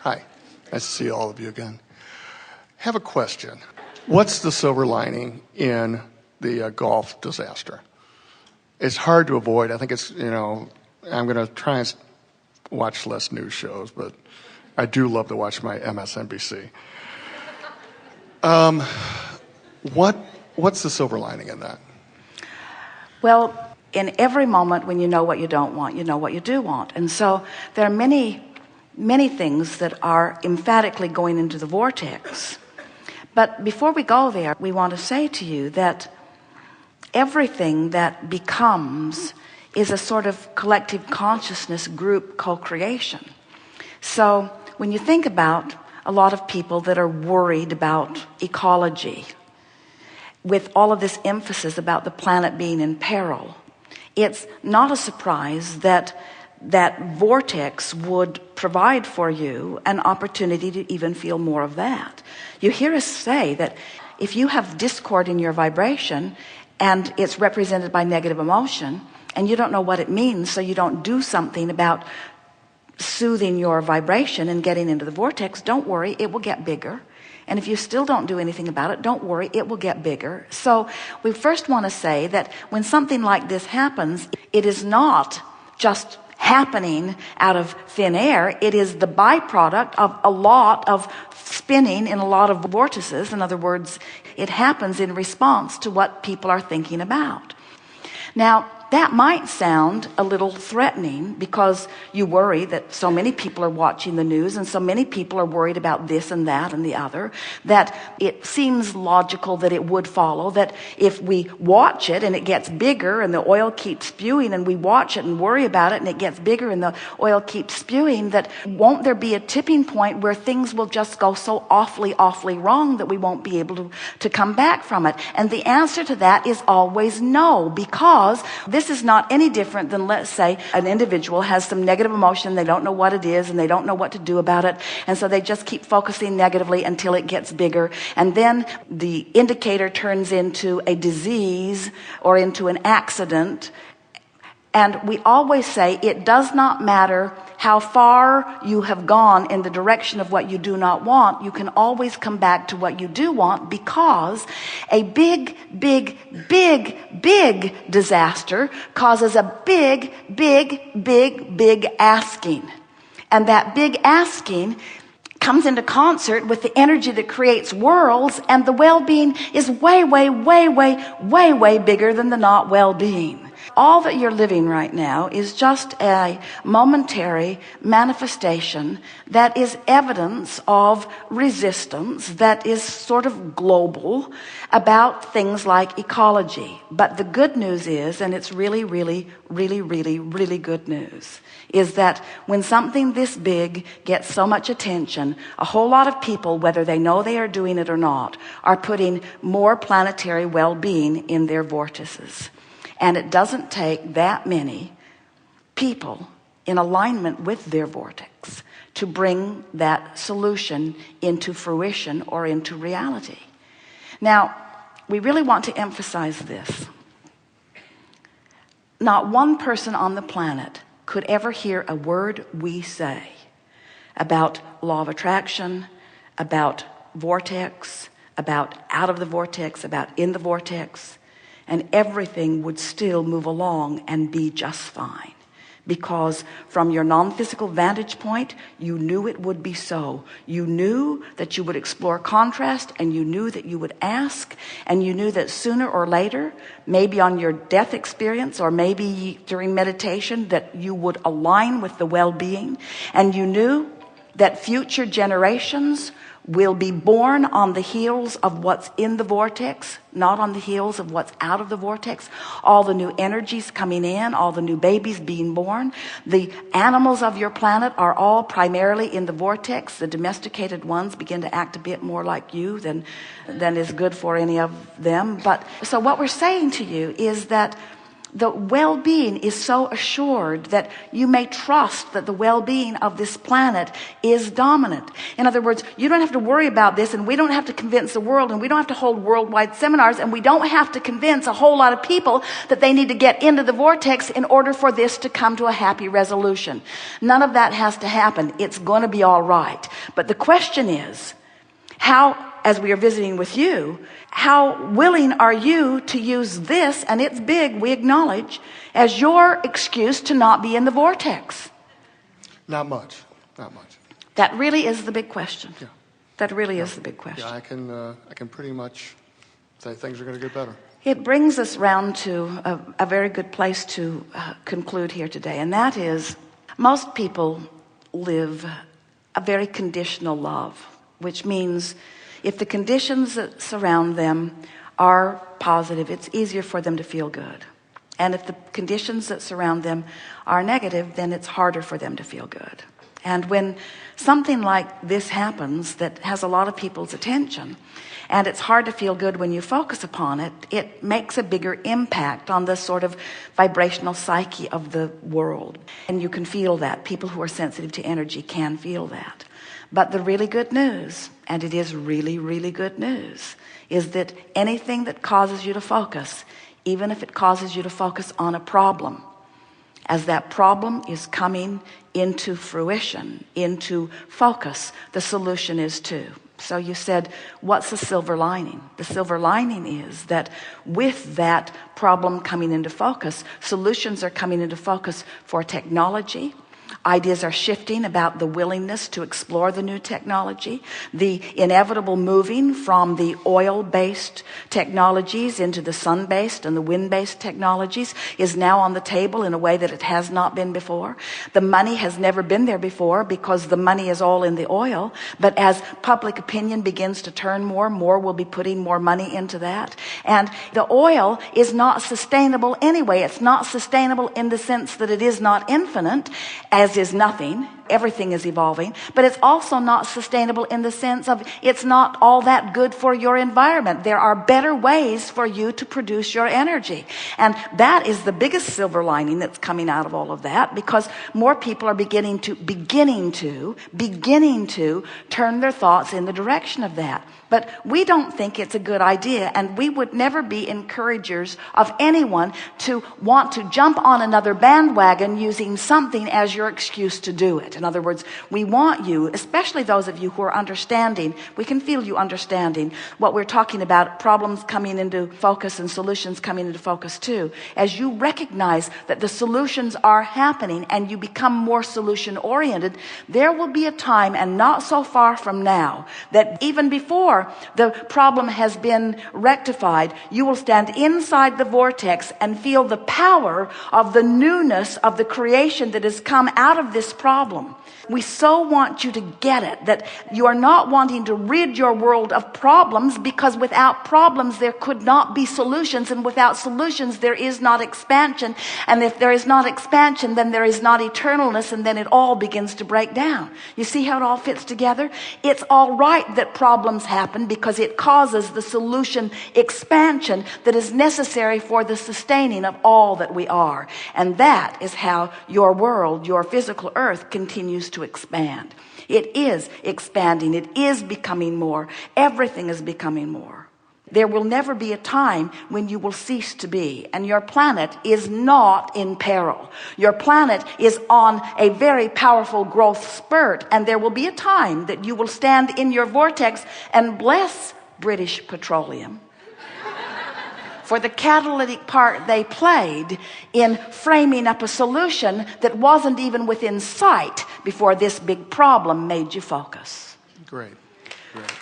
Hi. Nice to see all of you again. Have a question. What's the silver lining in the Gulf disaster? It's hard to avoid. I think it's, I'm going to try and watch less news shows, but I do love to watch my MSNBC. What's the silver lining in that? Well, in every moment when you know what you don't want, you know what you do want. And so there are many things that are emphatically going into the vortex. But before we go there, we want to say to you that everything that becomes is a sort of collective consciousness group co-creation. So when you think about a lot of people that are worried about ecology, with all of this emphasis about the planet being in peril, it's not a surprise that vortex would provide for you an opportunity to even feel more of that. You hear us say that if you have discord in your vibration and it's represented by negative emotion and you don't know what it means, so you don't do something about soothing your vibration and getting into the vortex, don't worry, it will get bigger. And if you still don't do anything about it, don't worry, it will get bigger. So we first want to say that when something like this happens, it is not just happening out of thin air. It is the byproduct of a lot of spinning in a lot of vortices. In other words, it happens in response to what people are thinking about. Now, that might sound a little threatening because you worry that so many people are watching the news and so many people are worried about this and that and the other, that it seems logical that it would follow that if we watch it and it gets bigger and the oil keeps spewing, and we watch it and worry about it and it gets bigger and the oil keeps spewing, that won't there be a tipping point where things will just go so awfully wrong that we won't be able to come back from it? And the answer to that is always no, because this is not any different than, let's say, an individual has some negative emotion, they don't know what it is and they don't know what to do about it, and so they just keep focusing negatively until it gets bigger, and then the indicator turns into a disease or into an accident. And we always say it does not matter how far you have gone in the direction of what you do not want, you can always come back to what you do want, because a big disaster causes a big asking. And that big asking comes into concert with the energy that creates worlds, and the well-being is way bigger than the not well-being. All that you're living right now is just a momentary manifestation that is evidence of resistance that is sort of global about things like ecology. But the good news is, and it's really good news, is that when something this big gets so much attention, a whole lot of people, whether they know they are doing it or not, are putting more planetary well-being in their vortices. And it doesn't take that many people in alignment with their vortex to bring that solution into fruition or into reality. Now, we really want to emphasize this. Not one person on the planet could ever hear a word we say about law of attraction, about vortex, about out of the vortex, about in the vortex, and everything would still move along and be just fine. Because from your non-physical vantage point, you knew it would be so. You knew that you would explore contrast, and you knew that you would ask, and you knew that sooner or later, maybe on your death experience or maybe during meditation, that you would align with the well-being, and you knew that future generations will be born on the heels of what's in the vortex, not on the heels of what's out of the vortex. All the new energies coming in, all the new babies being born. The animals of your planet are all primarily in the vortex. The domesticated ones begin to act a bit more like you than is good for any of them. But so what we're saying to you is that the well-being is so assured that you may trust that the well-being of this planet is dominant. In other words, you don't have to worry about this, and we don't have to convince the world, and we don't have to hold worldwide seminars, and we don't have to convince a whole lot of people that they need to get into the vortex in order for this to come to a happy resolution. None of that has to happen. It's going to be all right. But the question is, how, as we are visiting with you, how willing are you to use this, and it's big, we acknowledge, as your excuse to not be in the vortex? Not much. Not much. That really is the big question. Yeah. That really is the big question. Yeah, I can pretty much say things are going to get better. It brings us round to a very good place to conclude here today, and that is, most people live a very conditional love, which means if the conditions that surround them are positive, it's easier for them to feel good. And if the conditions that surround them are negative, then it's harder for them to feel good. And when something like this happens that has a lot of people's attention, and it's hard to feel good when you focus upon it, it makes a bigger impact on the sort of vibrational psyche of the world. And you can feel that. People who are sensitive to energy can feel that. But the really good news, and it is really, really good news, is that anything that causes you to focus, even if it causes you to focus on a problem, as that problem is coming into fruition, into focus, the solution is too. So you said, what's the silver lining? The silver lining is that with that problem coming into focus, solutions are coming into focus for technology. Ideas are shifting about the willingness to explore the new technology. The inevitable moving from the oil-based technologies into the sun-based and the wind-based technologies is now on the table in a way that it has not been before. The money has never been there before because the money is all in the oil. But as public opinion begins to turn more will be putting more money into that. And the oil is not sustainable anyway. It's not sustainable in the sense that it is not infinite, as is nothing. Everything is evolving, but it's also not sustainable in the sense of it's not all that good for your environment. There are better ways for you to produce your energy. And that is the biggest silver lining that's coming out of all of that, because more people are beginning to turn their thoughts in the direction of that. But we don't think it's a good idea, and we would never be encouragers of anyone to want to jump on another bandwagon using something as your excuse to do it. In other words, we want you, especially those of you who are understanding, we can feel you understanding what we're talking about, problems coming into focus and solutions coming into focus too. As you recognize that the solutions are happening and you become more solution oriented, there will be a time, and not so far from now, that even before the problem has been rectified, you will stand inside the vortex and feel the power of the newness of the creation that has come out of this problem. We so want you to get it, that you are not wanting to rid your world of problems, because without problems there could not be solutions, and without solutions there is not expansion, and if there is not expansion then there is not eternalness, and then it all begins to break down. You see how it all fits together? It's all right that problems happen because it causes the solution expansion that is necessary for the sustaining of all that we are. And that is how your world, your physical earth, continues to expand. It is expanding. It is becoming more. Everything is becoming more. There will never be a time when you will cease to be, and your planet is not in peril. Your planet is on a very powerful growth spurt, and there will be a time that you will stand in your vortex and bless British Petroleum for the catalytic part they played in framing up a solution that wasn't even within sight before this big problem made you focus. Great. Great.